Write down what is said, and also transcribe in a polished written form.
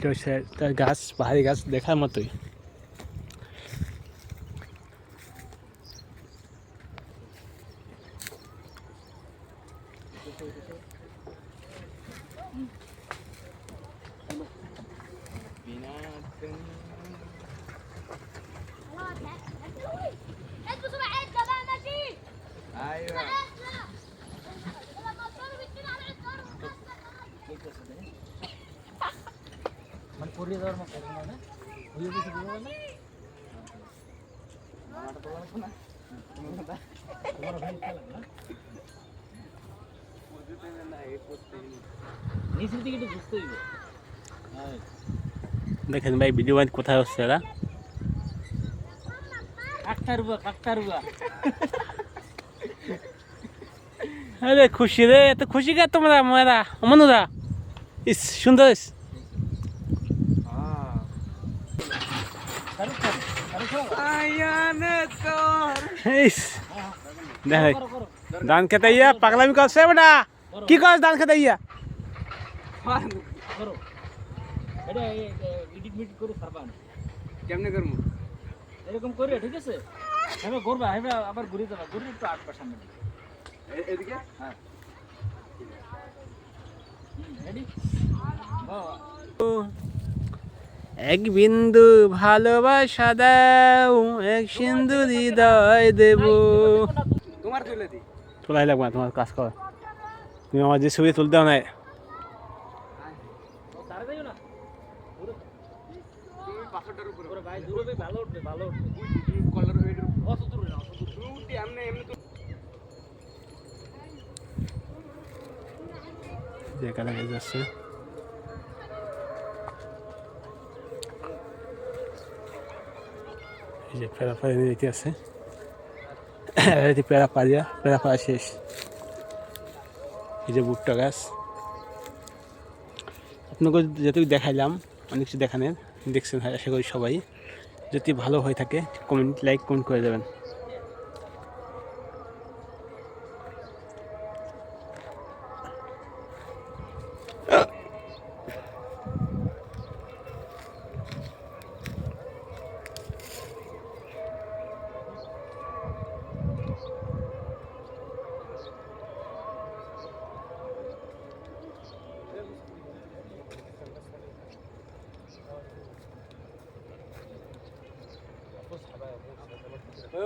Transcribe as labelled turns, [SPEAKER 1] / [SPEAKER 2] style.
[SPEAKER 1] এটা হচ্ছে একটা গাছ, পাহাড়ি গাছ দেখার মতোই। দেখেন ভাই ভিডিও বানাতে কোথায় হচ্ছে এরা। আরে খুশি রে, এত খুশি কে তোমরা মেয়েরা মনুরা? ইস সুন্দর। দেখ ধান খেতে ইয়া পাগলামি করছে বেটা। কি করছ ধান খেতে ইয়া?
[SPEAKER 2] কেমনে করবো
[SPEAKER 3] এরকম করে ঠিক আছে, হেবে ঘুরবা, হেবে আবার ঘুরে যাবা, ঘুরে একটু আটবা সামনে
[SPEAKER 2] এদিকে।
[SPEAKER 3] হ্যাঁ রেডি।
[SPEAKER 1] এক বিন্দু ভালোবাসা দাও, এক সিন্ধু হৃদয় দেব।
[SPEAKER 2] তোমার তুলে দি।
[SPEAKER 1] তোলাই লাগবে না, তোমার কাজ কর। তুমি আমার যে ছবি তুলতে হয় না।
[SPEAKER 2] পাথরটার উপরে
[SPEAKER 3] ভাই দূরে ভালো উঠবে, ভালো উঠবে।
[SPEAKER 2] কলার হয়ে
[SPEAKER 3] অত দূরে না, অত দূরে।
[SPEAKER 2] রুটি এমনি এমনি তো
[SPEAKER 1] যেখানে যাচ্ছে এই যে পেড়া পাড়ি নিতে আছে। পেড়া পাড়িয়া, পেড়া পাড়া শেষ। এই যে ভুট্টা গাছ আপনাকে যেটুকু দেখাইলাম, অনেক কিছু দেখানের দেখছেন আশা করি সবাই। যদি ভালো হয়ে থাকে কমেন্ট, লাইক কমেন্ট করে দেবেন।
[SPEAKER 2] ও